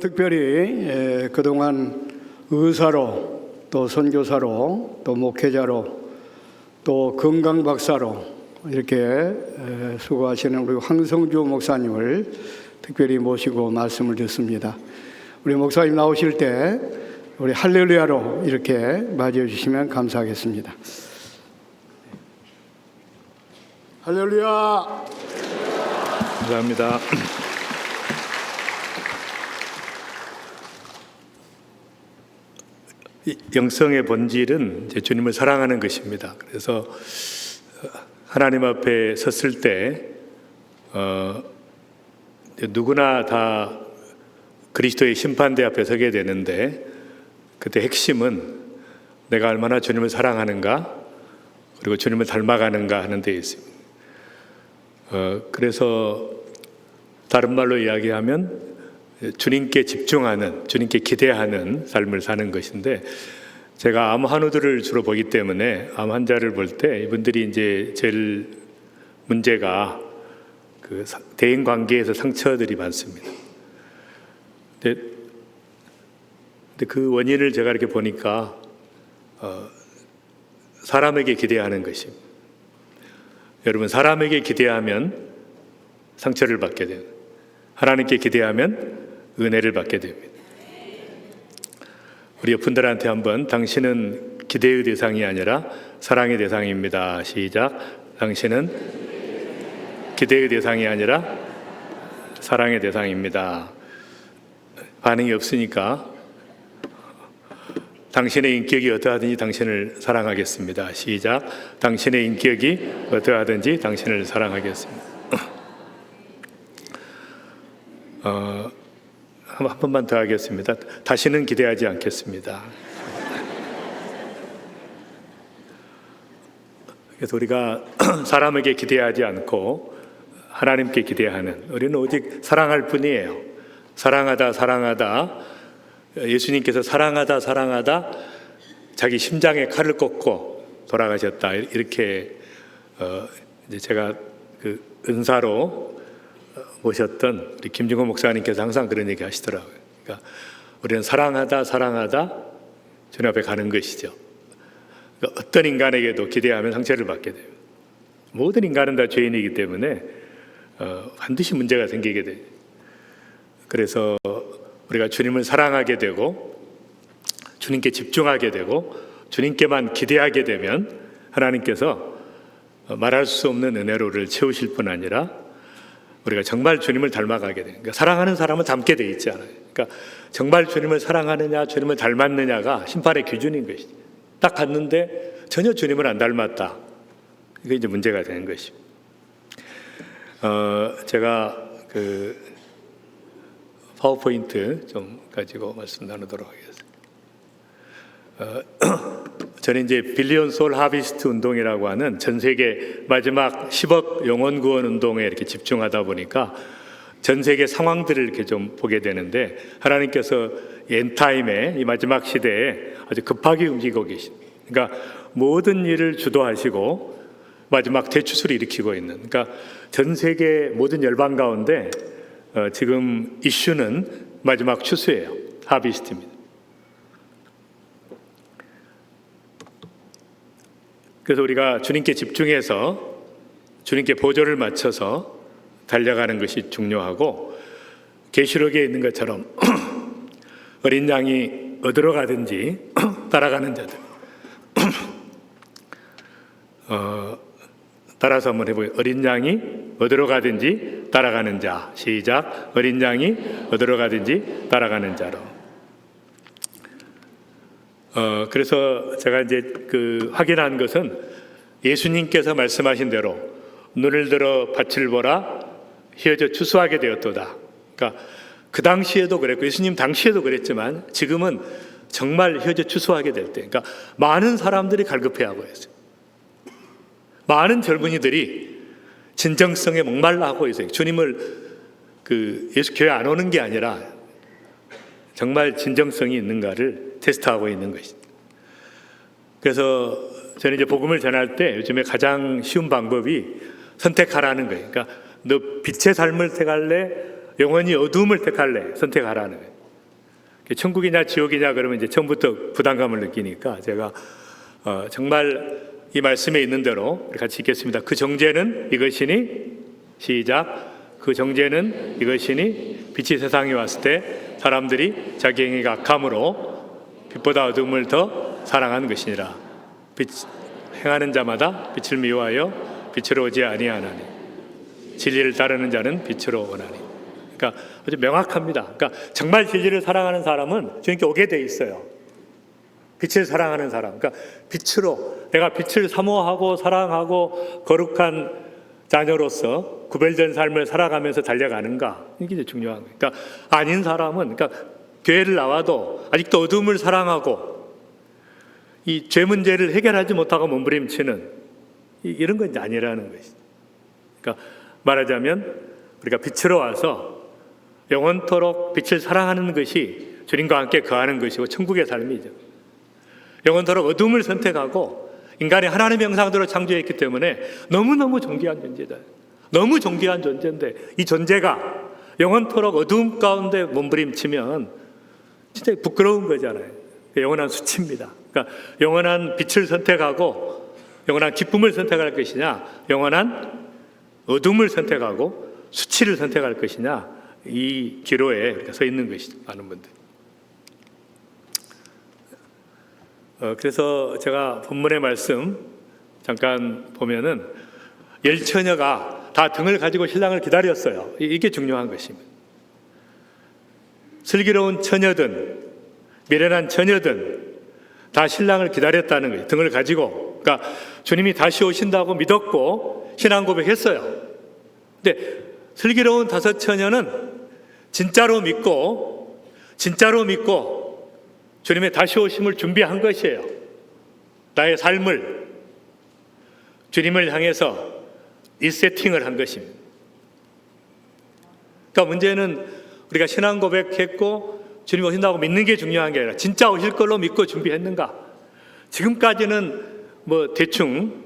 특별히 그동안 의사로 또 선교사로 또 목회자로 또 건강박사로 이렇게 수고하시는 우리 황성주 목사님을 특별히 모시고 말씀을 듣습니다. 우리 목사님 나오실 때 우리 할렐루야로 이렇게 맞이해 주시면 감사하겠습니다. 할렐루야. 감사합니다. 영성의 본질은 이제 주님을 사랑하는 것입니다. 그래서 하나님 앞에 섰을 때 누구나 다 그리스도의 심판대 앞에 서게 되는데, 그때 핵심은 내가 얼마나 주님을 사랑하는가, 그리고 주님을 닮아가는가 하는 데 있습니다. 그래서 다른 말로 이야기하면 주님께 집중하는, 주님께 기대하는 삶을 사는 것인데, 제가 암 환우들을 주로 보기 때문에 암 환자를 볼 때 이분들이 이제 제일 문제가 그 대인 관계에서 상처들이 많습니다. 근데 그 원인을 제가 이렇게 보니까 사람에게 기대하는 것입니다. 여러분, 사람에게 기대하면 상처를 받게 됩니다. 하나님께 기대하면 은혜를 받게 됩니다. 우리 옆분들한테 한번, 당신은 기대의 대상이 아니라 사랑의 대상입니다. 시작. 당신은 기대의 대상이 아니라 사랑의 대상입니다. 반응이 없으니까 당신의 인격이 어떠하든지 당신을 사랑하겠습니다. 시작. 당신의 인격이 어떠하든지 당신을 사랑하겠습니다. 한 번만 더 하겠습니다. 다시는 기대하지 않겠습니다. 그래서 우리가 사람에게 기대하지 않고 하나님께 기대하는, 우리는 오직 사랑할 뿐이에요. 사랑하다 사랑하다, 예수님께서 사랑하다 사랑하다 자기 심장에 칼을 꽂고 돌아가셨다, 이렇게 이제 제가 그 은사로 모셨던 우리 김중호 목사님께서 항상 그런 얘기 하시더라고요. 그러니까 우리는 사랑하다 사랑하다 주님 앞에 가는 것이죠. 그러니까 어떤 인간에게도 기대하면 상처를 받게 돼요. 모든 인간은 다 죄인이기 때문에 반드시 문제가 생기게 돼요. 그래서 우리가 주님을 사랑하게 되고 주님께 집중하게 되고 주님께만 기대하게 되면 하나님께서 말할 수 없는 은혜로를 채우실 뿐 아니라 우리가 정말 주님을 닮아가게 돼요. 그러니까 사랑하는 사람은 닮게 돼 있지 않아요. 그러니까 정말 주님을 사랑하느냐 주님을 닮았느냐가 심판의 기준인 것이죠. 딱 갔는데 전혀 주님을 안 닮았다, 이게 이제 문제가 되는 것입니다. 제가 그 파워포인트 좀 가지고 말씀 나누도록 하겠습니다. 저는 이제 빌리언 소울 하비스트 운동이라고 하는 전 세계 마지막 10억 영혼 구원 운동에 이렇게 집중하다 보니까 전 세계 상황들을 이렇게 좀 보게 되는데, 하나님께서 엔타임에 이 마지막 시대에 아주 급하게 움직이고 계십니다. 그러니까 모든 일을 주도하시고 마지막 대추수를 일으키고 있는, 그러니까 전 세계 모든 열방 가운데 지금 이슈는 마지막 추수예요. 하비스트입니다. 그래서 우리가 주님께 집중해서 주님께 보조를 맞춰서 달려가는 것이 중요하고, 계시록에 있는 것처럼 어린 양이 어디로 가든지 따라가는 자들. 따라서 한번 해보세요. 어린 양이 어디로 가든지 따라가는 자. 시작. 어린 양이 어디로 가든지 따라가는 자로. 그래서 제가 이제 그 확인한 것은, 예수님께서 말씀하신 대로 눈을 들어 밭을 보라, 휘어져 추수하게 되었도다. 그러니까 그 당시에도 그랬고 예수님 당시에도 그랬지만 지금은 정말 휘어져 추수하게 될 때, 그러니까 많은 사람들이 갈급해하고 있어요. 많은 젊은이들이 진정성에 목말라 하고 있어요. 주님을 예수 교회 안 오는 게 아니라 정말 진정성이 있는가를 테스트하고 있는 것입니다. 그래서 저는 이제 복음을 전할 때 요즘에 가장 쉬운 방법이 선택하라는 거예요. 그러니까 너 빛의 삶을 택할래? 영원히 어두움을 택할래? 선택하라는 거예요. 천국이냐 지옥이냐 그러면 이제 처음부터 부담감을 느끼니까 제가 정말 이 말씀에 있는 대로 같이 읽겠습니다. 그 정죄는 이것이니, 시작. 그 정죄는 이것이니 빛이 세상에 왔을 때 사람들이 자기 행위가 악함으로 빛보다 어둠을 더 사랑하는 것이니라. 빛 행하는 자마다 빛을 미워하여 빛으로 오지 아니하나니 진리를 따르는 자는 빛으로 오나니. 그러니까 아주 명확합니다. 그러니까 정말 진리를 사랑하는 사람은 주님께 오게 돼 있어요. 빛을 사랑하는 사람. 그러니까 빛으로 내가 빛을 사모하고 사랑하고 거룩한 자녀로서 구별된 삶을 살아가면서 달려가는가, 이게 이제 중요한 거예요. 그러니까 아닌 사람은, 그러니까 교회를 나와도 아직도 어둠을 사랑하고 이 죄 문제를 해결하지 못하고 몸부림치는 이런 건 이제 아니라는 것이죠. 그러니까 말하자면 우리가 빛으로 와서 영원토록 빛을 사랑하는 것이 주님과 함께 거하는 것이고 천국의 삶이죠. 영원토록 어둠을 선택하고 인간이 하나님의 형상대로 창조했기 때문에 너무너무 존귀한 존재다. 너무 존귀한 존재인데 이 존재가 영원토록 어둠 가운데 몸부림치면 진짜 부끄러운 거잖아요. 영원한 수치입니다. 그러니까 영원한 빛을 선택하고 영원한 기쁨을 선택할 것이냐, 영원한 어둠을 선택하고 수치를 선택할 것이냐, 이 기로에 서 있는 것이죠. 많은 분들. 그래서 제가 본문의 말씀 잠깐 보면은 10처녀가 다 등을 가지고 신랑을 기다렸어요. 이게 중요한 것입니다. 슬기로운 처녀든 미련한 처녀든 다 신랑을 기다렸다는 거예요. 등을 가지고. 그러니까 주님이 다시 오신다고 믿었고 신앙 고백했어요. 근데 슬기로운 5처녀는 진짜로 믿고 주님의 다시 오심을 준비한 것이에요. 나의 삶을 주님을 향해서 리세팅을 한 것입니다. 그러니까 문제는 우리가 신앙 고백했고 주님 오신다고 믿는 게 중요한 게 아니라 진짜 오실 걸로 믿고 준비했는가. 지금까지는 뭐 대충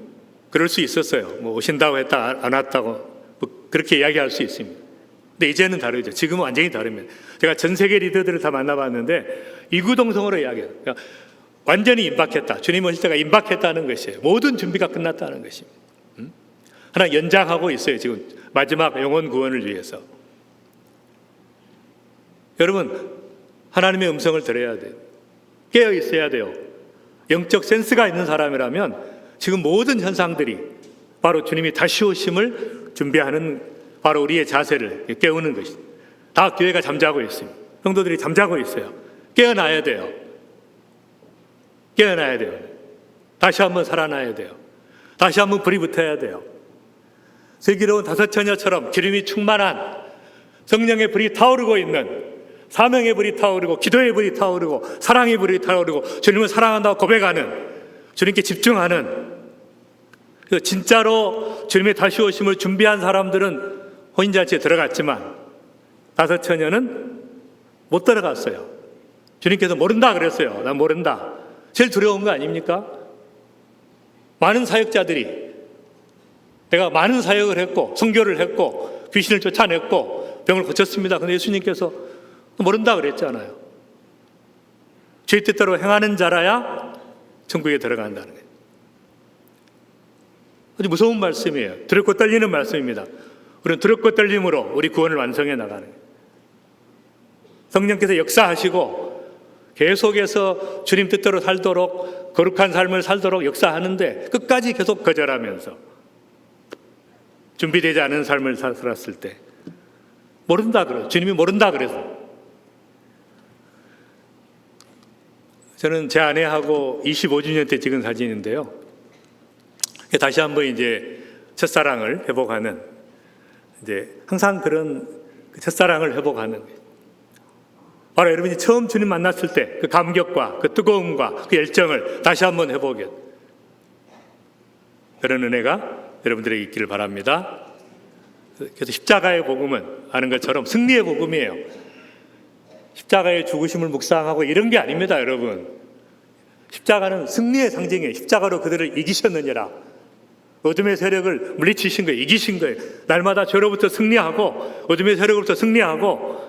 그럴 수 있었어요. 뭐 오신다고 했다 안 왔다고 뭐 그렇게 이야기할 수 있습니다. 근데 이제는 다르죠. 지금은 완전히 다릅니다. 제가 전 세계 리더들을 다 만나봤는데 이구동성으로 이야기해요. 그러니까 완전히 임박했다. 주님 오실 때가 임박했다는 것이에요. 모든 준비가 끝났다는 것입니다. 하나 연장하고 있어요. 지금 마지막 영혼 구원을 위해서. 여러분, 하나님의 음성을 들어야 돼요. 깨어 있어야 돼요. 영적 센스가 있는 사람이라면 지금 모든 현상들이 바로 주님이 다시 오심을 준비하는 바로 우리의 자세를 깨우는 것입니다. 다 교회가 잠자고 있습니다. 성도들이 잠자고 있어요. 깨어나야 돼요. 깨어나야 돼요. 다시 한번 살아나야 돼요. 다시 한번 불이 붙어야 돼요. 슬기로운 5처녀처럼 기름이 충만한 성령의 불이 타오르고 있는, 사명의 불이 타오르고 기도의 불이 타오르고 사랑의 불이 타오르고 주님을 사랑한다고 고백하는, 주님께 집중하는, 그래서 진짜로 주님의 다시 오심을 준비한 사람들은 혼인잔치에 들어갔지만 5처녀는 못 들어갔어요. 주님께서 모른다 그랬어요. 난 모른다. 제일 두려운 거 아닙니까? 많은 사역자들이, 내가 많은 사역을 했고 선교를 했고 귀신을 쫓아냈고 병을 고쳤습니다. 근데 예수님께서 모른다 그랬잖아요. 죄 뜻대로 행하는 자라야 천국에 들어간다는 거예요. 아주 무서운 말씀이에요. 두렵고 떨리는 말씀입니다. 우리는 두렵고 떨림으로 우리 구원을 완성해 나가는 거예요. 성령께서 역사하시고 계속해서 주님 뜻대로 살도록, 거룩한 삶을 살도록 역사하는데 끝까지 계속 거절하면서 준비되지 않은 삶을 살았을 때 모른다 그래요. 주님이 모른다 그래서. 저는 제 아내하고 25주년 때 찍은 사진인데요. 다시 한번 이제 첫사랑을 회복하는, 이제 항상 그런 첫사랑을 회복하는, 바로 여러분이 처음 주님 만났을 때 그 감격과 그 뜨거움과 그 열정을 다시 한번 회복해. 그런 은혜가 여러분들에게 있기를 바랍니다. 그래서 십자가의 복음은 아는 것처럼 승리의 복음이에요. 십자가의 죽으심을 묵상하고 이런 게 아닙니다, 여러분. 십자가는 승리의 상징이에요. 십자가로 그들을 이기셨느니라. 어둠의 세력을 물리치신 거예요. 이기신 거예요. 날마다 죄로부터 승리하고 어둠의 세력으로부터 승리하고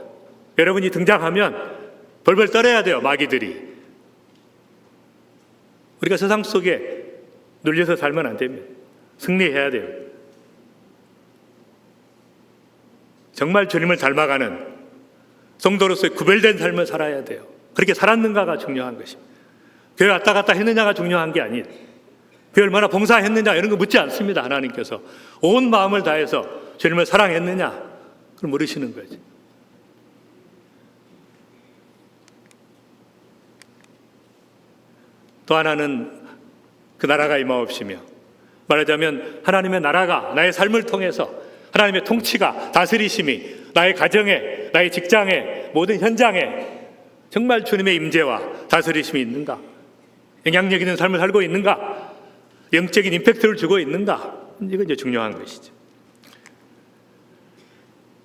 여러분이 등장하면 벌벌 떨어야 돼요, 마귀들이. 우리가 세상 속에 눌려서 살면 안 됩니다. 승리해야 돼요. 정말 주님을 닮아가는 성도로서의 구별된 삶을 살아야 돼요. 그렇게 살았는가가 중요한 것입니다. 교회 왔다 갔다 했느냐가 중요한 게 아니에요. 교회 얼마나 봉사했느냐 이런 거 묻지 않습니다. 하나님께서 온 마음을 다해서 주님을 사랑했느냐 그걸 물으시는 거죠. 또 하나는 그 나라가 임하옵시며, 말하자면 하나님의 나라가 나의 삶을 통해서 하나님의 통치가, 다스리심이 나의 가정에, 나의 직장에, 모든 현장에 정말 주님의 임재와 다스리심이 있는가? 영향력 있는 삶을 살고 있는가? 영적인 임팩트를 주고 있는가? 이건 이제 중요한 것이죠.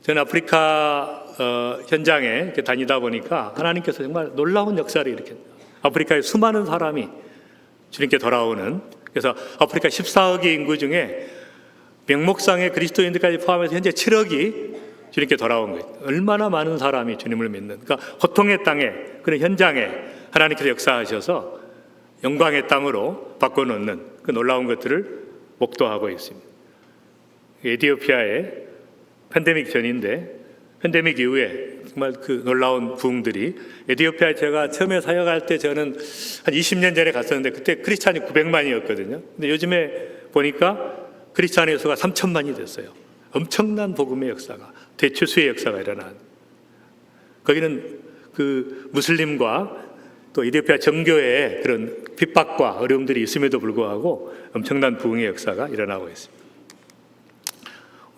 저는 아프리카 현장에 이렇게 다니다 보니까 하나님께서 정말 놀라운 역사를 일으켰다. 아프리카의 수많은 사람이 주님께 돌아오는, 그래서 아프리카 14억의 인구 중에 명목상의 그리스도인들까지 포함해서 현재 7억이 주님께 돌아온 거예요. 얼마나 많은 사람이 주님을 믿는, 그러니까 고통의 땅에, 그런 현장에 하나님께서 역사하셔서 영광의 땅으로 바꿔놓는 그 놀라운 것들을 목도하고 있습니다. 에티오피아의 팬데믹 전인데, 팬데믹 이후에 정말 그 놀라운 부흥들이, 에티오피아에 제가 처음에 사역할 때 저는 한 20년 전에 갔었는데 그때 크리스찬이 900만이었거든요. 근데 요즘에 보니까 크리스찬의 수가 3천만이 됐어요. 엄청난 복음의 역사가, 대추수의 역사가 일어난. 거기는 그 무슬림과 또 에티오피아 정교의 그런 핍박과 어려움들이 있음에도 불구하고 엄청난 부흥의 역사가 일어나고 있습니다.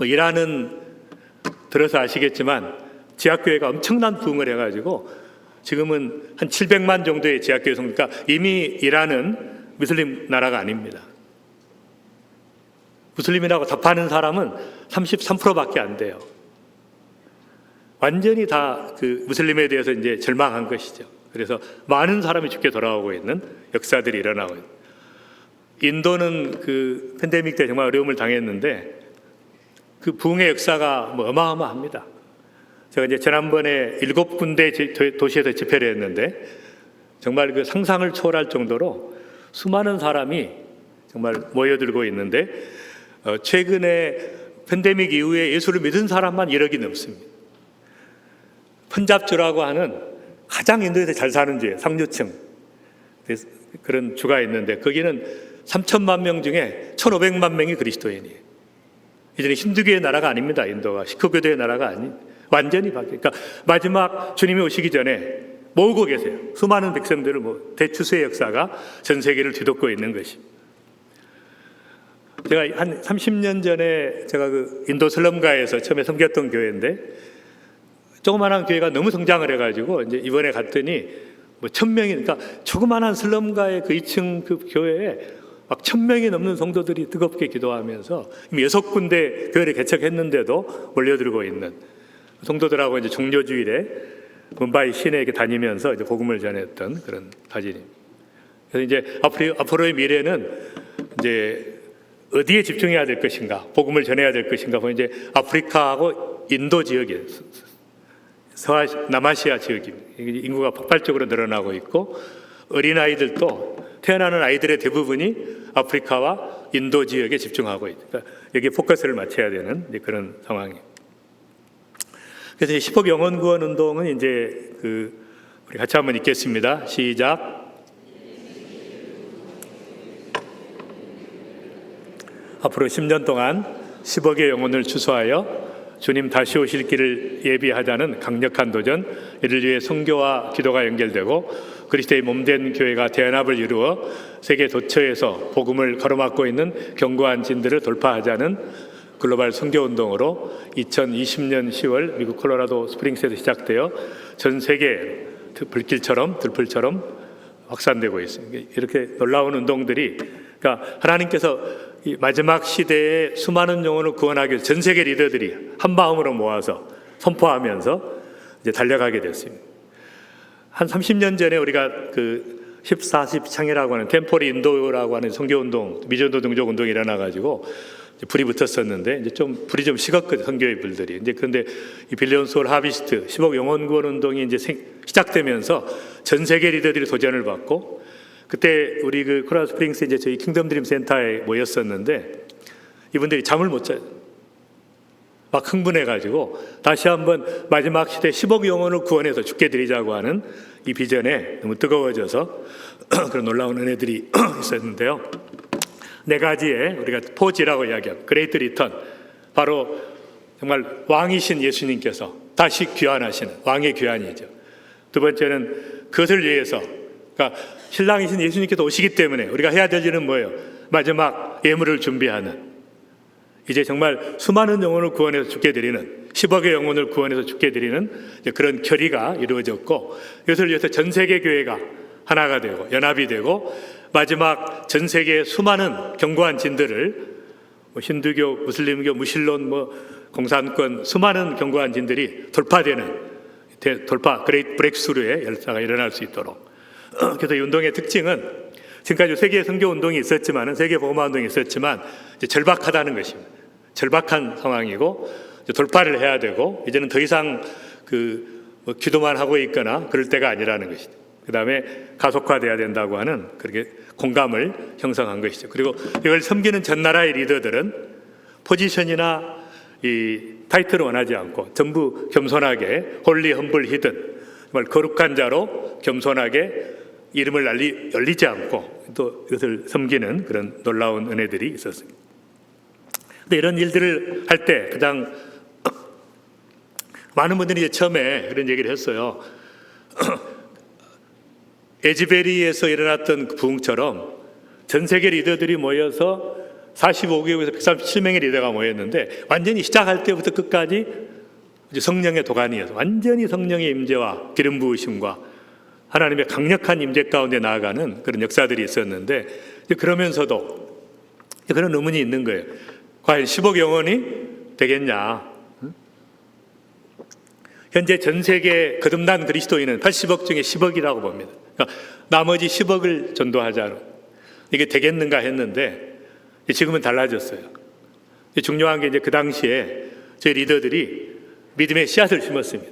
이란은 들어서 아시겠지만 지하교회가 엄청난 부흥을 해가지고 지금은 한 700만 정도의 지하교회 성도니까 이미 이란은 무슬림 나라가 아닙니다. 무슬림이라고 답하는 사람은 33%밖에 안 돼요. 완전히 다 그 무슬림에 대해서 이제 절망한 것이죠. 그래서 많은 사람이 죽게 돌아오고 있는 역사들이 일어나고 있는. 인도는 그 팬데믹 때 정말 어려움을 당했는데 그 부흥의 역사가 뭐 어마어마합니다. 제가 이제 지난번에 7군데 도시에서 집회를 했는데 정말 그 상상을 초월할 정도로 수많은 사람이 정말 모여들고 있는데 최근에 팬데믹 이후에 예수를 믿은 사람만 1억이 넘습니다. 펀잡주라고 하는 가장 인도에서 잘 사는 주예요. 상류층 그런 주가 있는데 거기는 3천만 명 중에 1,500만 명이 그리스도인이에요. 이제는 힌두교의 나라가 아닙니다. 인도가 시크교도의 나라가 아닌, 완전히 바뀌어요. 그러니까 마지막 주님이 오시기 전에 모으고 계세요. 수많은 백성들을 대추수의 역사가 전 세계를 뒤덮고 있는 것입니다. 제가 한 30년 전에 제가 그 인도 슬럼가에서 처음에 섬겼던 교회인데 조그마한 교회가 너무 성장을 해가지고 이제 이번에 갔더니 1,000명이, 그러니까 조그마한 슬럼가의 그 2층 그 교회에 막 1,000명이 넘는 성도들이 뜨겁게 기도하면서 이미 6군데 교회를 개척했는데도 몰려들고 있는 성도들하고 이제 종료주일에 뭄바이 시내에 다니면서 이제 복음을 전했던 그런 사진입니다. 그래서 이제 앞으로의 미래는 이제 어디에 집중해야 될 것인가, 복음을 전해야 될 것인가 보면 이제 아프리카하고 인도 지역에 남아시아 지역입니다. 인구가 폭발적으로 늘어나고 있고 어린아이들도 태어나는 아이들의 대부분이 아프리카와 인도 지역에 집중하고 있다. 그러니까 여기에 포커스를 맞춰야 되는 그런 상황이에요. 그래서 10억 영혼 구원 운동은 이제 우리 같이 한번 읽겠습니다. 시작. 앞으로 10년 동안 10억의 영혼을 추수하여 주님 다시 오실 길을 예비하자는 강력한 도전, 이를 위해 선교와 기도가 연결되고 그리스도의 몸된 교회가 대연합을 이루어 세계 도처에서 복음을 가로막고 있는 견고한 진들을 돌파하자는 글로벌 선교운동으로 2020년 10월 미국 콜로라도 스프링스에서 시작되어 전 세계 들풀처럼 확산되고 있습니다. 이렇게 놀라운 운동들이, 그러니까 하나님께서 이 마지막 시대에 수많은 영혼을 구원하기 위해서 전 세계 리더들이 한 마음으로 모아서 선포하면서 이제 달려가게 됐습니다. 한 30년 전에 우리가 그 14, 10 창이라고 하는 템포리 인도라고 하는 선교운동, 미전도 등족 운동이 일어나가지고 불이 붙었었는데 이제 좀 불이 좀 식었거든, 선교의 불들이. 이제 그런데 이 빌리언 소울 하비스트 10억 영혼 구원 운동이 이제 시작되면서 전 세계 리더들이 도전을 받고, 그때 우리 그 코랄 스프링스 이제 저희 킹덤 드림 센터에 모였었는데 이분들이 잠을 못 자요. 막 흥분해가지고 다시 한번 마지막 시대 10억 영혼을 구원해서 죽게 드리자고 하는 이 비전에 너무 뜨거워져서 그런 놀라운 은혜들이 있었는데요. 네 가지의 우리가 포지라고 이야기합니다. 그레이트 리턴, 바로 정말 왕이신 예수님께서 다시 귀환하시는 왕의 귀환이죠. 두 번째는 그것을 위해서, 그러니까 신랑이신 예수님께서 오시기 때문에 우리가 해야 될 일은 뭐예요? 마지막 예물을 준비하는, 이제 정말 수많은 영혼을 구원해서 죽게 드리는, 10억의 영혼을 구원해서 죽게 드리는 그런 결의가 이루어졌고, 이것을 위해서 전 세계 교회가 하나가 되고 연합이 되고, 마지막 전 세계의 수많은 견고한 진들을, 힌두교, 무슬림교, 무신론, 공산권 수많은 견고한 진들이 돌파 그레이트 브렉스루의 열사가 일어날 수 있도록. 그래서 이 운동의 특징은 지금까지 세계 선교 운동이 있었지만, 세계 복음화 운동이 있었지만 이제 절박하다는 것입니다. 절박한 상황이고 이제 돌파를 해야 되고, 이제는 더 이상 기도만 하고 있거나 그럴 때가 아니라는 것이죠. 그 다음에 가속화돼야 된다고 하는 그렇게 공감을 형성한 것이죠. 그리고 이걸 섬기는 전 나라의 리더들은 포지션이나 이 타이틀을 원하지 않고 전부 겸손하게 홀리 험블 히든, 정말 거룩한 자로 겸손하게 이름을 열리지 않고 또 이것을 섬기는 그런 놀라운 은혜들이 있었습니다. 근데 이런 일들을 할 때 가장 많은 분들이 이제 처음에 그런 얘기를 했어요. 에즈베리에서 일어났던 그 부흥처럼 전 세계 리더들이 모여서 45개국에서 137명의 리더가 모였는데, 완전히 시작할 때부터 끝까지 이제 성령의 도가니여서 완전히 성령의 임재와 기름 부으심과 하나님의 강력한 임재 가운데 나아가는 그런 역사들이 있었는데, 그러면서도 그런 의문이 있는 거예요. 과연 10억 영혼이 되겠냐? 현재 전 세계 거듭난 그리스도인은 80억 중에 10억이라고 봅니다. 그러니까 나머지 10억을 전도하자로 이게 되겠는가 했는데, 지금은 달라졌어요. 중요한 게 이제 그 당시에 저희 리더들이 믿음의 씨앗을 심었습니다.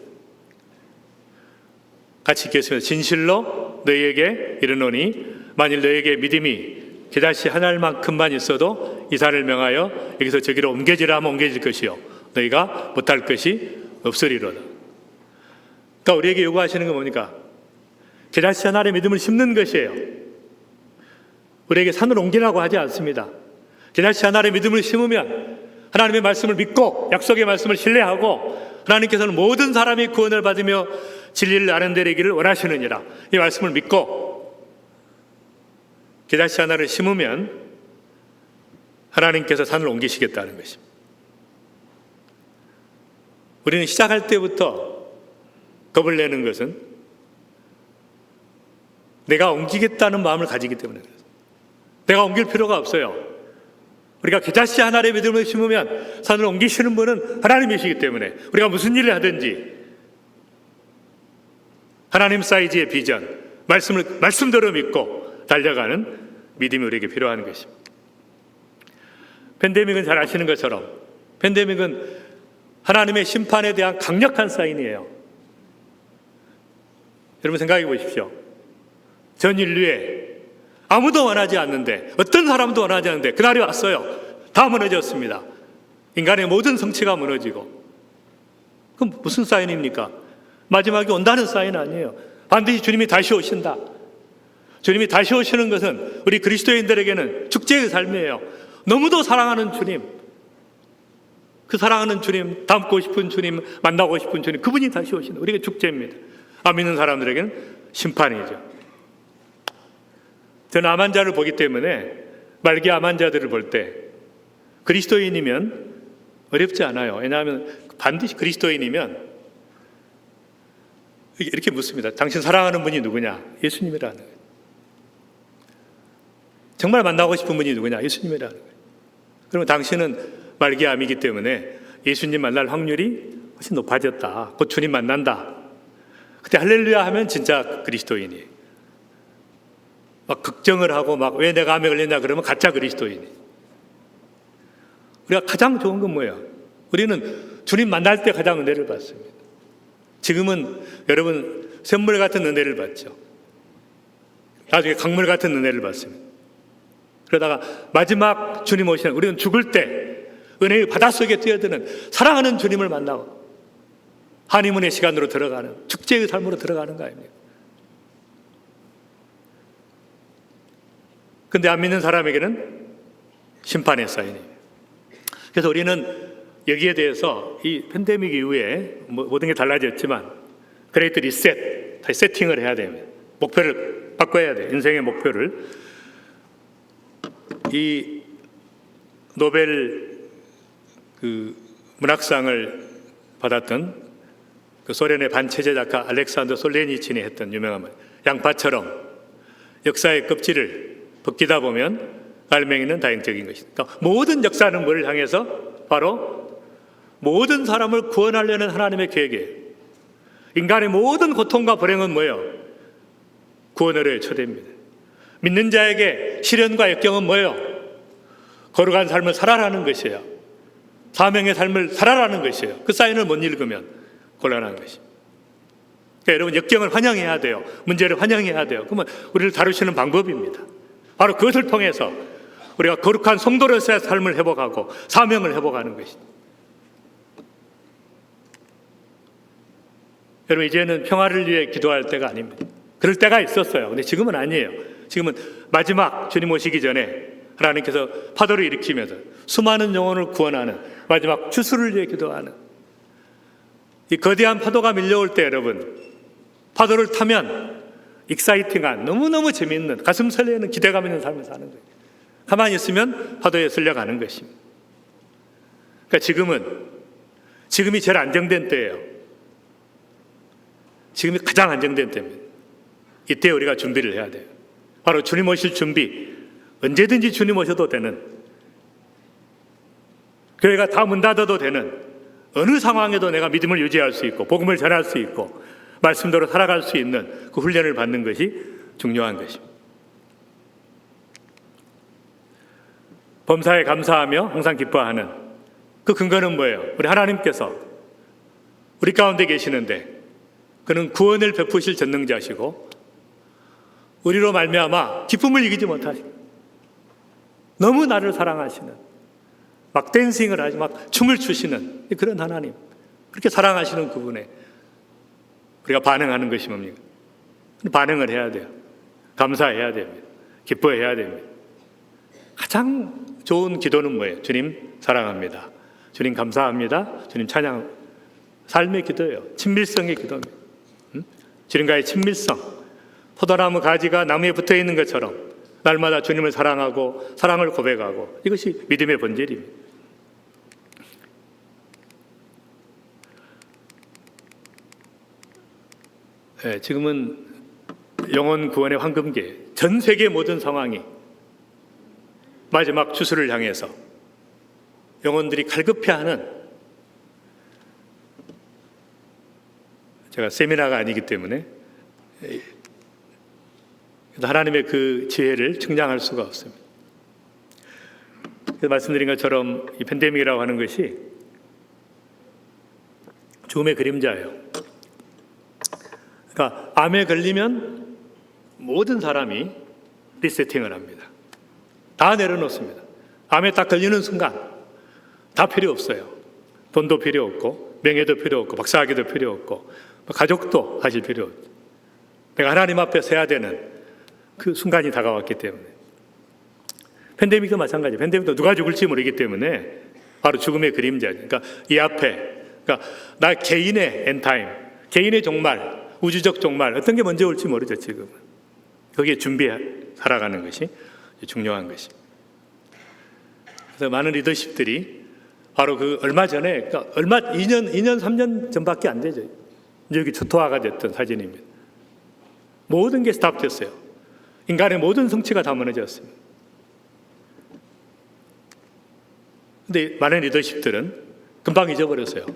같이 읽겠습니다. 진실로 너희에게 이르노니 만일 너희에게 믿음이 겨자씨 한 알만큼만 있어도 이 산을 명하여 여기서 저기로 옮겨지라 하면 옮겨질 것이요 너희가 못할 것이 없으리로다. 그러니까 우리에게 요구하시는 건 뭡니까? 겨자씨 한 알의 믿음을 심는 것이에요. 우리에게 산을 옮기라고 하지 않습니다. 겨자씨 한 알의 믿음을 심으면 하나님의 말씀을 믿고 약속의 말씀을 신뢰하고, 하나님께서는 모든 사람이 구원을 받으며 진리를 아는 데 이르기를 원하시느니라, 이 말씀을 믿고 겨자씨 하나를 심으면 하나님께서 산을 옮기시겠다는 것입니다. 우리는 시작할 때부터 겁을 내는 것은 내가 옮기겠다는 마음을 가지기 때문에 그렇습니다. 내가 옮길 필요가 없어요. 우리가 겨자씨 하나의 믿음을 심으면 산을 옮기시는 분은 하나님이시기 때문에 우리가 무슨 일을 하든지 하나님 사이즈의 비전, 말씀대로 믿고 달려가는 믿음이 우리에게 필요한 것입니다. 팬데믹은 잘 아시는 것처럼 팬데믹은 하나님의 심판에 대한 강력한 사인이에요. 여러분 생각해 보십시오. 전 인류에 아무도 원하지 않는데, 어떤 사람도 원하지 않는데 그날이 왔어요. 다 무너졌습니다. 인간의 모든 성취가 무너지고. 그럼 무슨 사인입니까? 마지막에 온다는 사인 아니에요. 반드시 주님이 다시 오신다. 주님이 다시 오시는 것은 우리 그리스도인들에게는 축제의 삶이에요. 너무도 사랑하는 주님, 그 사랑하는 주님, 닮고 싶은 주님, 만나고 싶은 주님, 그분이 다시 오신다. 우리가 축제입니다. 안 믿는 사람들에게는 심판이죠. 저는 암 환자를 보기 때문에 말기 암 환자들을 볼 때 그리스도인이면 어렵지 않아요. 왜냐하면 반드시 그리스도인이면 이렇게 묻습니다. 당신 사랑하는 분이 누구냐? 예수님이라는 거예요. 정말 만나고 싶은 분이 누구냐? 예수님이라는 거예요. 그러면 당신은 말기 암이기 때문에 예수님 만날 확률이 훨씬 높아졌다. 곧 주님 만난다. 그때 할렐루야 하면 진짜 그리스도인이에요. 막 걱정을 하고 막 왜 내가 암에 걸렸냐 그러면 가짜 그리스도인이에요. 우리가 가장 좋은 건 뭐예요? 우리는 주님 만날 때 가장 은혜를 받습니다. 지금은 여러분 샘물 같은 은혜를 받죠. 나중에 강물 같은 은혜를 받습니다. 그러다가 마지막 주님 오시는, 우리는 죽을 때 은혜의 바닷속에 뛰어드는 사랑하는 주님을 만나고 한의문의 시간으로 들어가는, 축제의 삶으로 들어가는 거 아닙니까? 근데 안 믿는 사람에게는 심판의 사인이에요. 그래서 우리는 여기에 대해서 이 팬데믹 이후에 모든 게 달라졌지만 그레이트 리셋, 다시 세팅을 해야 됩니다. 목표를 바꿔야 돼요. 인생의 목표를. 이 노벨 그 문학상을 받았던 그 소련의 반체제 작가 알렉산더 솔레니친이 했던 유명한 말, 양파처럼 역사의 껍질을 벗기다 보면 알맹이는 다행적인 것이다. 그러니까 모든 역사는 뭘 향해서? 바로 모든 사람을 구원하려는 하나님의 계획이에요. 인간의 모든 고통과 불행은 뭐예요? 구원으로의 초대입니다. 믿는 자에게 시련과 역경은 뭐예요? 거룩한 삶을 살아라는 것이에요. 사명의 삶을 살아라는 것이에요. 그 사인을 못 읽으면 곤란한 것입니다. 그러니까 여러분, 역경을 환영해야 돼요. 문제를 환영해야 돼요. 그러면 우리를 다루시는 방법입니다. 바로 그것을 통해서 우리가 거룩한 성도로서의 삶을 회복하고 사명을 회복하는 것입니다. 여러분, 이제는 평화를 위해 기도할 때가 아닙니다. 그럴 때가 있었어요. 근데 지금은 아니에요. 지금은 마지막 주님 오시기 전에 하나님께서 파도를 일으키면서 수많은 영혼을 구원하는 마지막 추수를 위해 기도하는, 이 거대한 파도가 밀려올 때 여러분, 파도를 타면 익사이팅한, 너무너무 재미있는, 가슴 설레는 기대감 있는 삶을 사는 거예요. 가만히 있으면 파도에 쓸려가는 것입니다. 그러니까 지금이 제일 안정된 때예요. 지금이 가장 안정된 때입니다. 이때 우리가 준비를 해야 돼요. 바로 주님 오실 준비. 언제든지 주님 오셔도 되는, 교회가 다 문 닫아도 되는, 어느 상황에도 내가 믿음을 유지할 수 있고 복음을 전할 수 있고 말씀대로 살아갈 수 있는 그 훈련을 받는 것이 중요한 것입니다. 범사에 감사하며 항상 기뻐하는 그 근거는 뭐예요? 우리 하나님께서 우리 가운데 계시는데 그는 구원을 베푸실 전능자시고 우리로 말미암아 기쁨을 이기지 못하시고 너무 나를 사랑하시는, 막 댄싱을 하지, 막 춤을 추시는 그런 하나님, 그렇게 사랑하시는 그분에 우리가 반응하는 것이 뭡니까? 반응을 해야 돼요. 감사해야 됩니다. 기뻐해야 됩니다. 가장 좋은 기도는 뭐예요? 주님 사랑합니다. 주님 감사합니다. 주님 찬양. 삶의 기도예요. 친밀성의 기도입니다. 주님과의 친밀성. 포도나무 가지가 나무에 붙어 있는 것처럼 날마다 주님을 사랑하고 사랑을 고백하고, 이것이 믿음의 본질입니다. 네, 지금은 영혼 구원의 황금기에 전 세계 모든 상황이 마지막 추수를 향해서 영혼들이 갈급해하는, 제가 세미나가 아니기 때문에 하나님의 그 지혜를 측량할 수가 없습니다. 그래서 말씀드린 것처럼 이 팬데믹이라고 하는 것이 죽음의 그림자예요. 그러니까 암에 걸리면 모든 사람이 리세팅을 합니다. 다 내려놓습니다. 암에 딱 걸리는 순간 다 필요 없어요. 돈도 필요 없고 명예도 필요 없고 박사학위도 필요 없고 가족도 사실 필요 없죠. 내가 하나님 앞에 서야 되는 그 순간이 다가왔기 때문에. 팬데믹도 마찬가지예요. 팬데믹도 누가 죽을지 모르기 때문에 바로 죽음의 그림자죠. 그러니까 이 앞에, 그러니까 나 개인의 엔타임, 개인의 종말, 우주적 종말, 어떤 게 먼저 올지 모르죠. 지금은 거기에 준비해 살아가는 것이 중요한 것입니다. 그래서 많은 리더십들이 바로 그 얼마 전에, 그러니까 2년 3년 전밖에 안 되죠. 여기 초토화가 됐던 사진입니다. 모든 게 스탑됐어요. 인간의 모든 성취가 다 무너졌습니다. 근데 많은 리더십들은 금방 잊어버렸어요.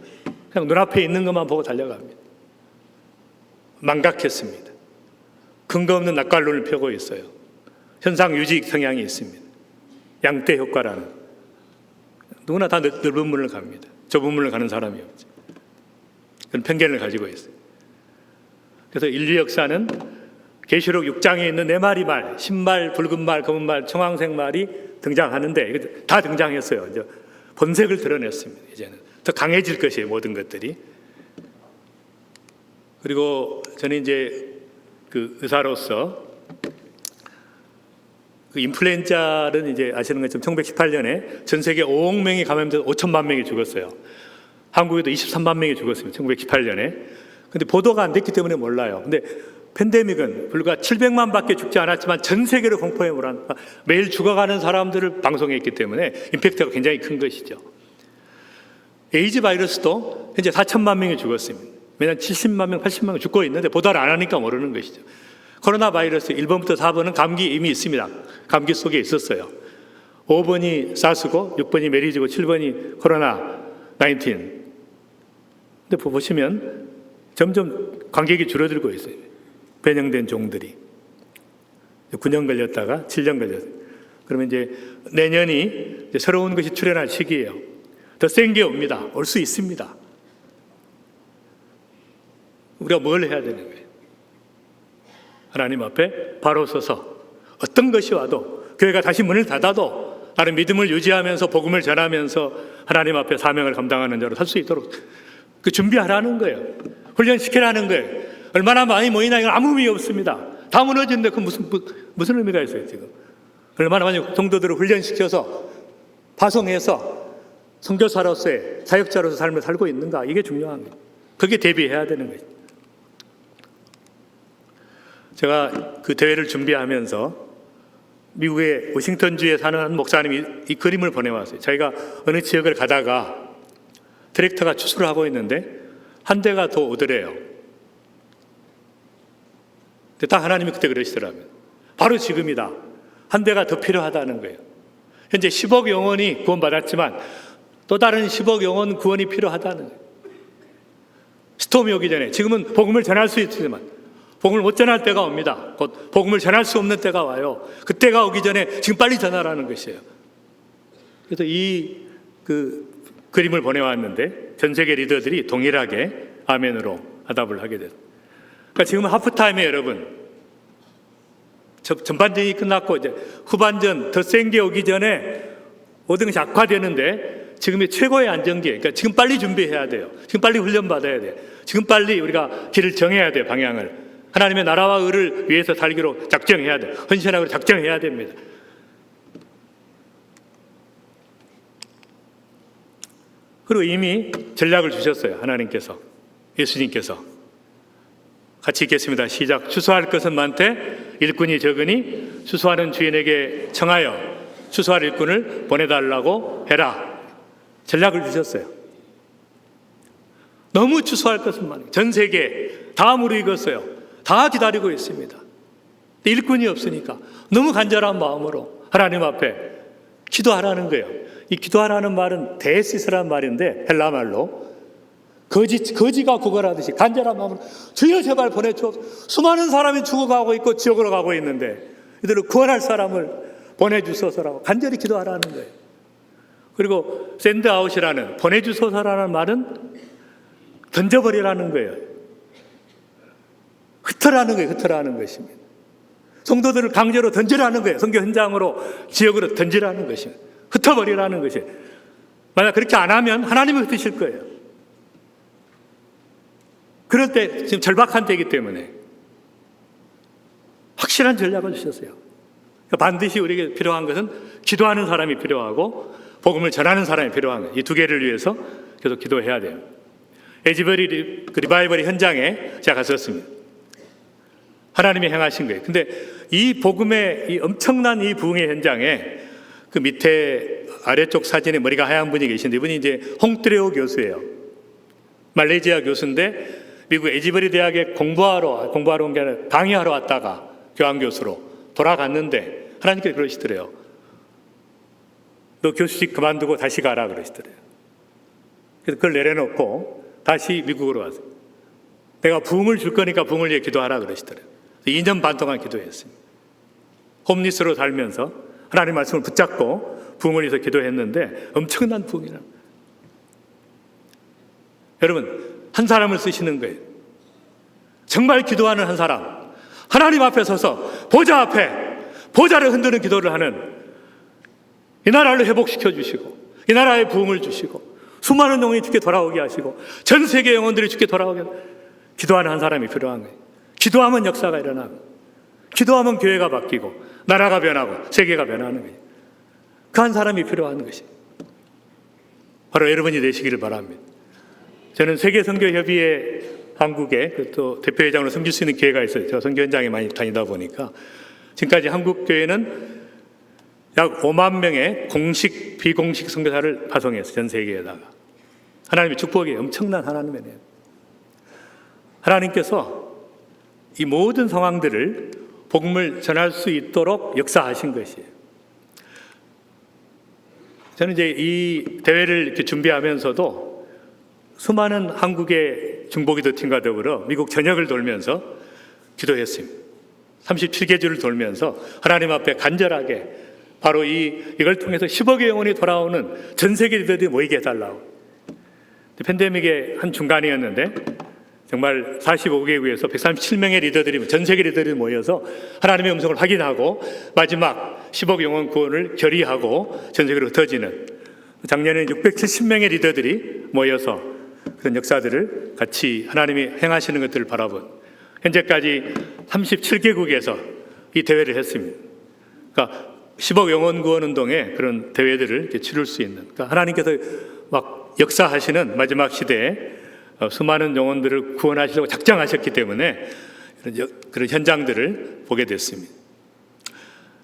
그냥 눈앞에 있는 것만 보고 달려갑니다. 망각했습니다. 근거 없는 낯갈론을 펴고 있어요. 현상 유지 성향이 있습니다. 양떼 효과라는, 누구나 다 넓은 문을 갑니다. 좁은 문을 가는 사람이 없죠. 그런 편견을 가지고 있어요. 그래서 인류 역사는 계시록 6장에 있는 네 마리 말, 흰말, 붉은 말, 검은 말, 청황색 말이 등장하는데 다 등장했어요. 이제 본색을 드러냈습니다. 이제는 더 강해질 것이에요. 모든 것들이. 그리고 저는 이제 그 의사로서 그 인플루엔자는 이제 아시는 것처럼 1918년에 전 세계 5억 명이 감염돼서 5천만 명이 죽었어요. 한국에도 23만 명이 죽었습니다. 1918년에. 근데 보도가 안 됐기 때문에 몰라요. 근데 팬데믹은 불과 700만 밖에 죽지 않았지만 전 세계를 공포에 몰아넣고 매일 죽어가는 사람들을 방송했기 때문에 임팩트가 굉장히 큰 것이죠. 에이즈 바이러스도 현재 4천만 명이 죽었습니다. 매년 70만 명, 80만 명 죽고 있는데 보도를 안 하니까 모르는 것이죠. 코로나 바이러스 1번부터 4번은 감기 이미 있습니다. 감기 속에 있었어요. 5번이 사스고 6번이 메리지고 7번이 코로나 19. 근데 보시면 점점 관객이 줄어들고 있어요. 변형된 종들이. 9년 걸렸다가 7년 걸렸어요. 그러면 이제 내년이 이제 새로운 것이 출현할 시기예요. 더 센 게 옵니다. 올 수 있습니다. 우리가 뭘 해야 되는 거예요? 하나님 앞에 바로 서서 어떤 것이 와도 교회가 다시 문을 닫아도 나는 믿음을 유지하면서 복음을 전하면서 하나님 앞에 사명을 감당하는 자로 살 수 있도록 그 준비하라는 거예요. 훈련시키라는 거예요. 얼마나 많이 모이나 이건 아무 의미 없습니다. 다 무너지는데 그 무슨 의미가 있어요 지금? 얼마나 많이 성도들을 훈련시켜서 파송해서 선교사로서의 사역자로서 삶을 살고 있는가, 이게 중요한 거예요. 그게 대비해야 되는 거예요. 제가 그 대회를 준비하면서 미국의 워싱턴주에 사는 한 목사님이 이 그림을 보내왔어요. 자기가 어느 지역을 가다가 트랙터가 추수를 하고 있는데 한 대가 더 오더래요. 근데 딱 하나님이 그때 그러시더라고요. 바로 지금이다. 한 대가 더 필요하다는 거예요. 현재 10억 영혼이 구원받았지만 또 다른 10억 영혼 구원이 필요하다는 거예요. 스톰이 오기 전에, 지금은 복음을 전할 수 있지만 복음을 못 전할 때가 옵니다. 곧 복음을 전할 수 없는 때가 와요. 그때가 오기 전에 지금 빨리 전하라는 것이에요. 그래서 이 그림을 보내왔는데 전 세계 리더들이 동일하게 아멘으로 화답을 하게 됐어요. 그러니까 지금은 하프타임에 여러분, 전반전이 끝났고 이제 후반전 더 센 게 오기 전에 모든 것이 악화되는데 지금이 최고의 안정기에, 그러니까 지금 빨리 준비해야 돼요. 지금 빨리 훈련받아야 돼요. 지금 빨리 우리가 길을 정해야 돼요. 방향을. 하나님의 나라와 의를 위해서 살기로 작정해야 돼요. 헌신하기로 작정해야 됩니다. 그리고 이미 전략을 주셨어요. 하나님께서, 예수님께서. 같이 읽겠습니다. 시작. 추수할 것은 많되 일꾼이 적으니 추수하는 주인에게 청하여 추수할 일꾼을 보내달라고 해라. 전략을 주셨어요. 너무 추수할 것은 많아요. 전 세계 다 무르익었어요. 다 기다리고 있습니다. 일꾼이 없으니까 너무 간절한 마음으로 하나님 앞에 기도하라는 거예요. 이 기도하라는 말은 데시스라는 말인데 헬라 말로 거지가 구걸하듯이 간절한 마음으로 주여 제발 보내주옵소서. 수많은 사람이 죽어가고 있고 지옥으로 가고 있는데 이들을 구원할 사람을 보내주소서라고 간절히 기도하라는 거예요. 그리고 샌드아웃이라는, 보내주소서라는 말은 던져버리라는 거예요. 흩어라는 거예요. 흩어라는 것입니다. 성도들을 강제로 던지라는 거예요. 선교 현장으로, 지역으로 던지라는 것입니다. 흩어버리라는 것이에요. 만약 그렇게 안 하면 하나님이 흩으실 거예요. 그럴 때 지금 절박한 때이기 때문에 확실한 전략을 주셨어요. 반드시 우리에게 필요한 것은 기도하는 사람이 필요하고 복음을 전하는 사람이 필요한 거예요. 이 두 개를 위해서 계속 기도해야 돼요. 에지버리 리바이벌 현장에 제가 갔었습니다. 하나님이 행하신 거예요. 근데 이 복음의 이 엄청난 이 부흥의 현장에 그 밑에 아래쪽 사진에 머리가 하얀 분이 계신데 이분이 이제 홍트레오 교수예요. 말레이시아 교수인데 미국 에지버리 대학에 공부하러 온 게 아니라 강의하러 왔다가 교환교수로 돌아갔는데 하나님께서 그러시더래요. 너 교수직 그만두고 다시 가라 그러시더래요. 그래서 그걸 내려놓고 다시 미국으로 왔어요. 내가 부흥을 줄 거니까 부흥을 위해 기도하라 그러시더래요. 2년 반 동안 기도했습니다. 홈리스로 살면서 하나님 말씀을 붙잡고 부흥을 위해서 기도했는데 엄청난 부흥이라. 여러분, 한 사람을 쓰시는 거예요. 정말 기도하는 한 사람, 하나님 앞에 서서 보좌 앞에 보좌를 흔드는 기도를 하는, 이 나라를 회복시켜 주시고 이 나라에 부흥을 주시고 수많은 영혼이 주께 돌아오게 하시고 전 세계 영혼들이 주께 돌아오게 하시고, 기도하는 한 사람이 필요한 거예요. 기도하면 역사가 일어나고, 기도하면 교회가 바뀌고 나라가 변하고 세계가 변하는 거예요. 그 한 사람이 필요한 것이 바로 여러분이 되시기를 바랍니다. 저는 세계선교협의회 한국에 또 대표회장으로 섬길 수 있는 기회가 있어요. 제가 선교 현장에 많이 다니다 보니까 지금까지 한국 교회는 약 5만 명의 공식, 비공식 선교사를 파송했어요. 전 세계에다가. 하나님의 축복이 엄청난 하나님의 은혜예요. 하나님께서 이 모든 상황들을 복음을 전할 수 있도록 역사하신 것이에요. 저는 이제 이 대회를 이렇게 준비하면서도 수많은 한국의 중보기도팀과 더불어 미국 전역을 돌면서 기도했습니다. 37개주를 돌면서 하나님 앞에 간절하게 바로 이걸 통해서 10억의 영혼이 돌아오는 전 세계 리더들이 모이게 해달라고. 팬데믹의 한 중간이었는데 정말 45개국에서 137명의 리더들이, 전 세계 리더들이 모여서 하나님의 음성을 확인하고 마지막 10억 영혼 구원을 결의하고 전 세계로 흩어지는, 작년에 670명의 리더들이 모여서 그런 역사들을 같이 하나님이 행하시는 것들을 바라본, 현재까지 37개국에서 이 대회를 했습니다. 그러니까 10억 영혼 구원 운동에 그런 대회들을 이렇게 치룰 수 있는, 그러니까 하나님께서 막 역사하시는 마지막 시대에 수많은 영혼들을 구원하시려고 작정하셨기 때문에 그런 현장들을 보게 됐습니다.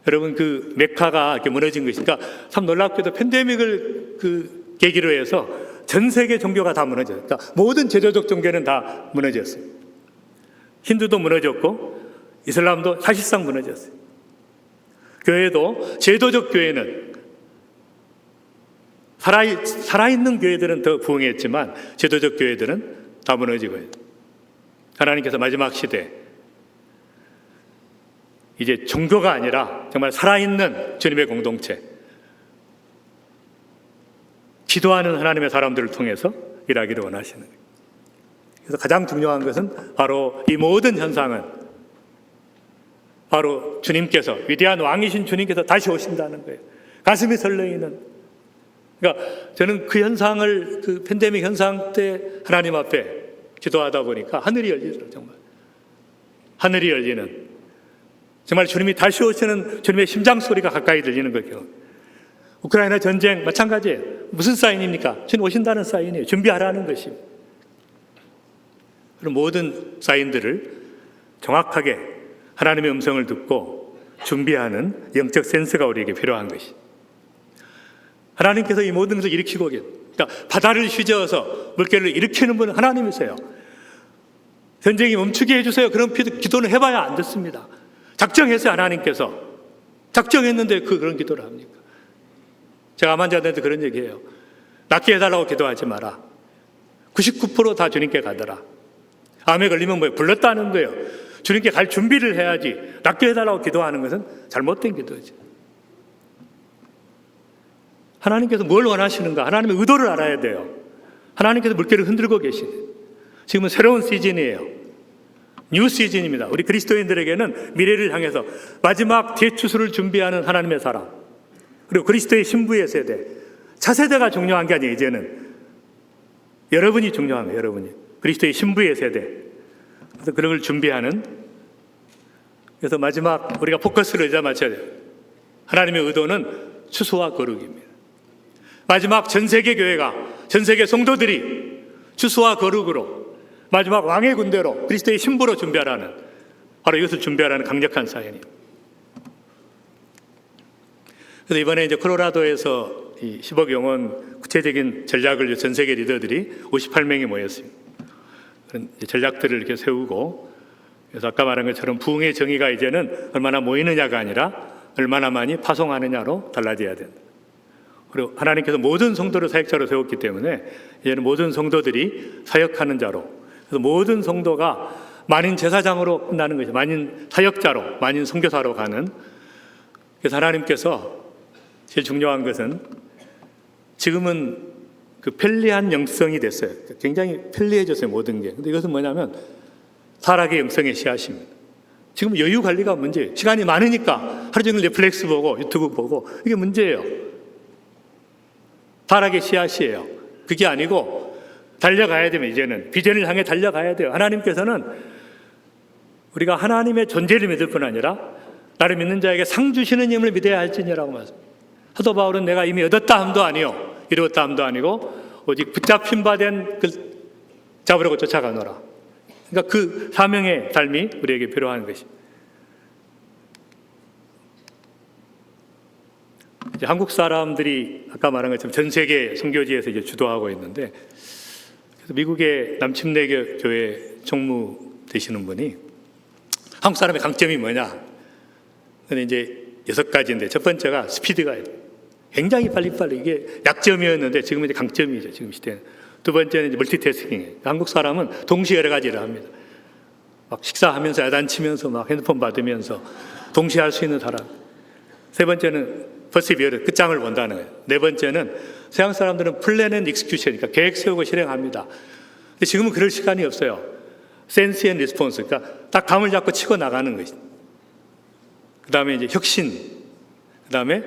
여러분, 그 메카가 이렇게 무너진 것이니까 참 놀랍게도 팬데믹을 그 계기로 해서 전 세계 종교가 다 무너졌어요. 그러니까 모든 제도적 종교는 다 무너졌어요. 힌두도 무너졌고 이슬람도 사실상 무너졌어요. 교회도, 제도적 교회는, 살아있는 교회들은 더 부흥했지만 제도적 교회들은 다 무너지고 있어요. 하나님께서 마지막 시대 이제 종교가 아니라 정말 살아있는 주님의 공동체, 기도하는 하나님의 사람들을 통해서 일하기를 원하시는 거예요. 그래서 가장 중요한 것은 바로 이 모든 현상은 바로 주님께서, 위대한 왕이신 주님께서 다시 오신다는 거예요. 가슴이 설레이는. 그러니까 저는 그 현상을, 그 팬데믹 현상 때 하나님 앞에 기도하다 보니까 하늘이 열리더라고요. 정말 하늘이 열리는, 정말 주님이 다시 오시는 주님의 심장 소리가 가까이 들리는 거죠. 우크라이나 전쟁 마찬가지예요. 무슨 사인입니까? 주님 오신다는 사인이에요. 준비하라는 것입니다. 그런 모든 사인들을 정확하게 하나님의 음성을 듣고 준비하는 영적 센스가 우리에게 필요한 것이. 하나님께서 이 모든 것을 일으키고 계세요. 그러니까 바다를 휘저어서 물결을 일으키는 분은 하나님이세요. 전쟁이 멈추게 해주세요. 그런 기도는 해봐야 안 됐습니다. 작정했어요. 하나님께서 작정했는데 그런 기도를 합니까? 제가 암 환자들한테 그런 얘기해요. 낫게 해달라고 기도하지 마라. 99% 다 주님께 가더라. 암에 걸리면 뭐예요? 불렀다는 거예요. 주님께 갈 준비를 해야지. 낫게 해달라고 기도하는 것은 잘못된 기도죠. 하나님께서 뭘 원하시는가? 하나님의 의도를 알아야 돼요. 하나님께서 물결을 흔들고 계시네. 지금은 새로운 시즌이에요. 뉴 시즌입니다. 우리 그리스도인들에게는 미래를 향해서 마지막 대추수를 준비하는 하나님의 사람, 그리고 그리스도의 신부의 세대, 차세대가 중요한 게 아니에요. 이제는 여러분이 중요한 거예요. 여러분이 그리스도의 신부의 세대. 그래서 그런 걸 준비하는, 그래서 마지막 우리가 포커스를 여기다 맞춰야 돼요. 하나님의 의도는 추수와 거룩입니다. 마지막 전 세계 교회가, 전 세계 성도들이 추수와 거룩으로 마지막 왕의 군대로 그리스도의 신부로 준비하라는, 바로 이것을 준비하라는 강력한 사연이에요. 그래서 이번에 이제 콜로라도에서 이 10억 영혼 구체적인 전략을 전 세계 리더들이 58명이 모였습니다. 그런 전략들을 이렇게 세우고, 그래서 아까 말한 것처럼 부흥의 정의가 이제는 얼마나 모이느냐가 아니라 얼마나 많이 파송하느냐로 달라져야 된다. 그리고 하나님께서 모든 성도를 사역자로 세웠기 때문에 이제는 모든 성도들이 사역하는 자로, 그래서 모든 성도가 만인 제사장으로 끝나는 것이, 만인 사역자로, 만인 선교사로 가는, 그래서 하나님께서 제일 중요한 것은 지금은 그 편리한 영성이 됐어요. 굉장히 편리해졌어요, 모든 게. 근데 이것은 뭐냐면 타락의 영성의 씨앗입니다. 지금 여유 관리가 문제예요. 시간이 많으니까 하루 종일 넷플릭스 보고 유튜브 보고 이게 문제예요. 타락의 씨앗이에요. 그게 아니고 달려가야 되면 이제는 비전을 향해 달려가야 돼요. 하나님께서는 우리가 하나님의 존재를 믿을 뿐 아니라 나를 믿는 자에게 상 주시는 힘을 믿어야 할지니라고 말씀합니다. 사도 바울은 내가 이미 얻었다 함도 아니요 이루었다 함도 아니고 오직 붙잡힌 바 된 그 잡으려고 쫓아가노라. 그러니까 그 사명의 삶이 우리에게 필요한 것입니다. 이제 한국 사람들이 아까 말한 것처럼 전 세계 선교지에서 이제 주도하고 있는데, 그래서 미국의 남침내 교회 총무 되시는 분이 한국 사람의 강점이 뭐냐? 근데 이제 6가지인데 첫 번째가 스피드가 굉장히 빨리빨리, 이게 약점이었는데 지금은 이제 강점이죠. 지금 시대는. 두 번째는 이제 멀티태스킹이에요. 한국 사람은 동시에 여러 가지를 합니다. 막 식사하면서 야단치면서 막 핸드폰 받으면서 동시에 할 수 있는 사람. 세 번째는 퍼시비어를 끝장을 본다는 거예요. 네 번째는 서양 사람들은 플랜 앤 익스큐션, 그러니까 계획 세우고 실행합니다. 근데 지금은 그럴 시간이 없어요. 센스 앤 리스폰스, 그러니까 딱 감을 잡고 치고 나가는 것이. 그 다음에 이제 혁신, 그 다음에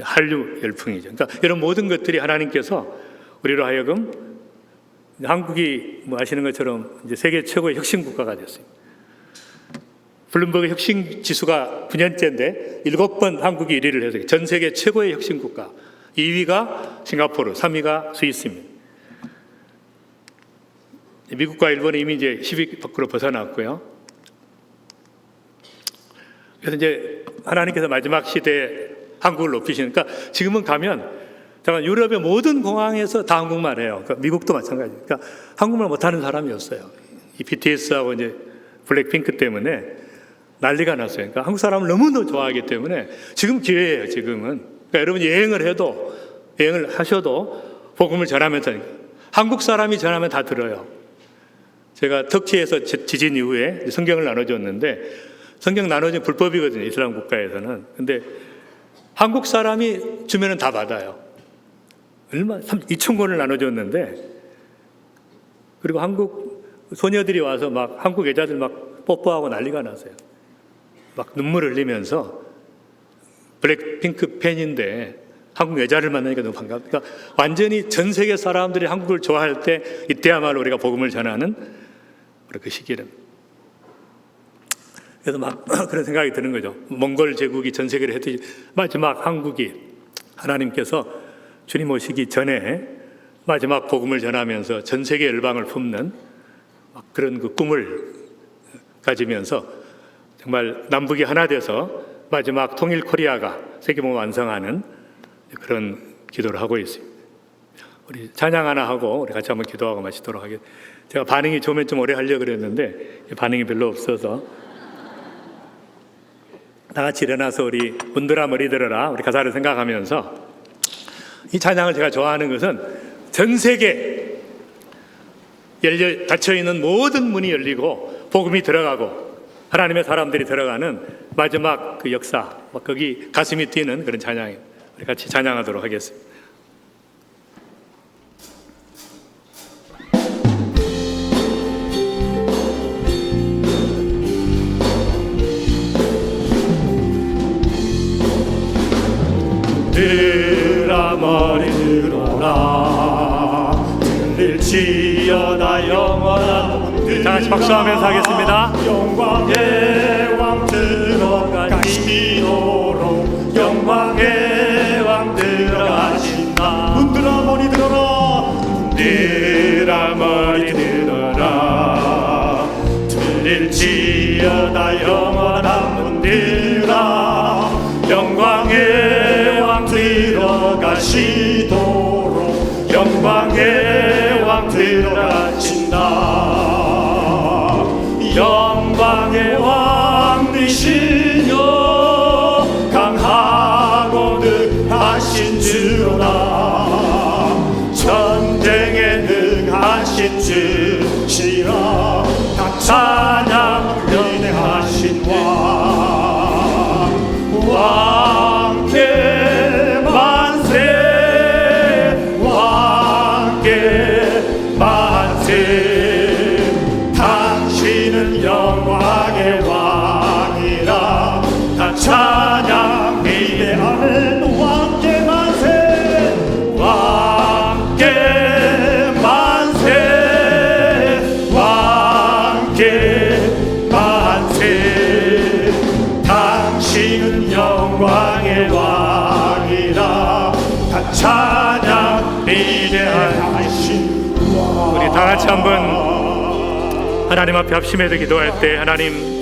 한류 열풍이죠. 그러니까 이런 모든 것들이 하나님께서 우리로 하여금 한국이 뭐 아시는 것처럼 이제 세계 최고의 혁신 국가가 됐어요. 블룸버그 혁신 지수가 9년째인데 7번 한국이 1위를 해서 전 세계 최고의 혁신 국가. 2위가 싱가포르, 3위가 스위스입니다. 미국과 일본이 이미 이제 10위 밖으로 벗어났고요. 그래서 이제 하나님께서 마지막 시대에 한국을 높이시니까, 그러니까 지금은 가면 잠깐 유럽의 모든 공항에서 다 한국말 해요. 그러니까 미국도 마찬가지. 그러니까 한국말 못하는 사람이 없어요. 이 BTS하고 이제 블랙핑크 때문에 난리가 났어요. 그러니까 한국 사람을 너무너무 좋아하기 때문에 지금 기회예요. 지금은. 그러니까 여러분이 여행을 하셔도 복음을 전하면서, 한국 사람이 전하면 다 들어요. 제가 터키에서 지진 이후에 성경을 나눠줬는데, 성경 나눠주면 불법이거든요, 이슬람 국가에서는. 근데 한국 사람이 주면은 다 받아요. 2,000권을 나눠줬는데, 그리고 한국 소녀들이 와서 막 한국 여자들 막 뽀뽀하고 난리가 났어요. 막 눈물 흘리면서 블랙핑크 팬인데 한국 여자를 만나니까 너무 반갑다. 그러니까 완전히 전 세계 사람들이 한국을 좋아할 때, 이때야말로 우리가 복음을 전하는 그 시기는. 그래서 막 그런 생각이 드는 거죠. 몽골 제국이 전 세계를 했듯이 마지막 한국이 하나님께서 주님 오시기 전에 마지막 복음을 전하면서 전 세계 열방을 품는 그런 그 꿈을 가지면서 정말 남북이 하나 돼서 마지막 통일 코리아가 세계복음 완성하는 그런 기도를 하고 있습니다. 우리 찬양 하나 하고 우리 같이 한번 기도하고 마치도록 하겠습니다. 제가 반응이 좋으면 좀 오래 하려고 그랬는데 반응이 별로 없어서 다 같이 일어나서 우리 문들아 머리 들어라, 우리 가사를 생각하면서, 이 찬양을 제가 좋아하는 것은 전 세계 닫혀있는 모든 문이 열리고 복음이 들어가고 하나님의 사람들이 들어가는 마지막 그 역사, 거기 가슴이 뛰는 그런 찬양입니다. 우리 같이 찬양하도록 하겠습니다. 들아 머리 들어라, 들릴지어다 영원한 문들. 다 같이 박수하면서 하겠습니다. 영광의 왕 들어가시도록, 영광의 왕 들어가신다. 문들아 머리 들어라, 문들아 머리 들어라, 들릴지어다 영원한 문들아, 영광의 왕 들어가시도록, 영광의 왕 들어가신다. 영광의 왕 되시며 강하고 능하신 주로다, 전쟁에 능하신 주시라. 각 찬양 위대하신 왕, 왕께 찬양 위대하는 왕께 만세 왕께 만세 왕께 만세 당신은 영광의 왕이라 다 찬양 위대하신 왕 우리 다 같이 한번 하나님 앞에 합심해서 기도할 때 하나님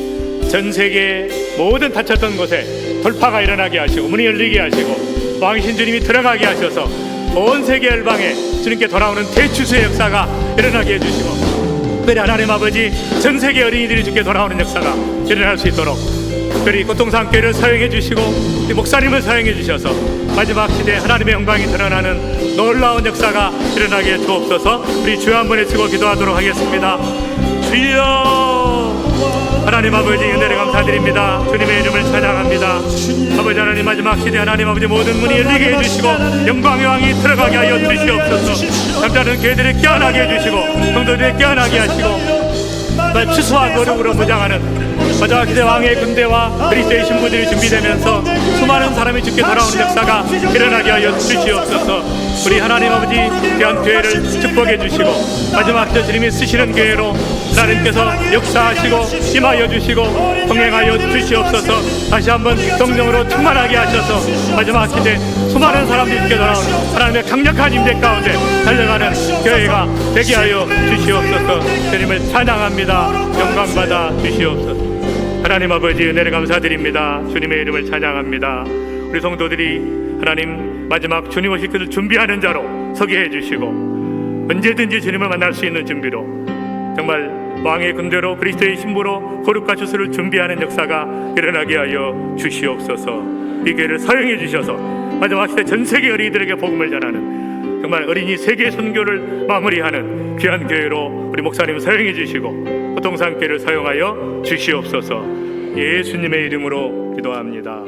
전 세계 모든 닫혔던 곳에 돌파가 일어나게 하시고 문이 열리게 하시고 왕이신 주님이 들어가게 하셔서 온 세계 열방에 주님께 돌아오는 대추수의 역사가 일어나게 해주시고 특별히 하나님 아버지 전 세계 어린이들이 주께 돌아오는 역사가 일어날 수 있도록 특별히 고통상교회를 사용해 주시고 목사님을 사용해 주셔서 마지막 시대에 하나님의 영광이 드러나는 놀라운 역사가 일어나게 주옵소서. 우리 주여 한 번 외치고 기도하도록 하겠습니다. 주여 하나님 아버지 은혜를 감사드립니다. 주님의 이름을 찬양합니다. 아버지 하나님 마지막 시대 하나님 아버지 모든 문이 열리게 해주시고 영광의 왕이 들어가게 하여 주시옵소서. 잠자는 교회들을 깨어나게 해주시고 성도들을 깨어나게 하시고 추수와 노력으로 무장하는 마지막 시대 왕의 군대와 그리스도의 신부들이 준비되면서 수많은 사람이 주께 돌아오는 역사가 일어나게 하여 주시옵소서. 우리 하나님 아버지 귀한 교회를 축복해 주시고 마지막 시대 주님이 쓰시는 교회로 하나님께서 역사하시고 임하여 주시고 동행하여 주시옵소서. 다시 한번 성령으로 충만하게 하셔서 마지막 시대 수많은 사람들이 주께 돌아오는 하나님의 강력한 임재 가운데 달려가는 교회가 되게 하여 주시옵소서. 주님을 찬양합니다. 영광받아 주시옵소서. 하나님 아버지 은혜를 감사드립니다. 주님의 이름을 찬양합니다. 우리 성도들이 하나님 마지막 주님 오실 것을 준비하는 자로 서게 해주시고 언제든지 주님을 만날 수 있는 준비로 정말 왕의 군대로 그리스도의 신부로 거룩과 추수를 준비하는 역사가 일어나게 하여 주시옵소서. 이 교회를 사용해 주셔서 마지막 시대 전 세계 어린이들에게 복음을 전하는 정말 어린이 세계 선교를 마무리하는 귀한 교회로 우리 목사님 사용해 주시고 고통상교회를 사용하여 주시옵소서. 예수님의 이름으로 기도합니다.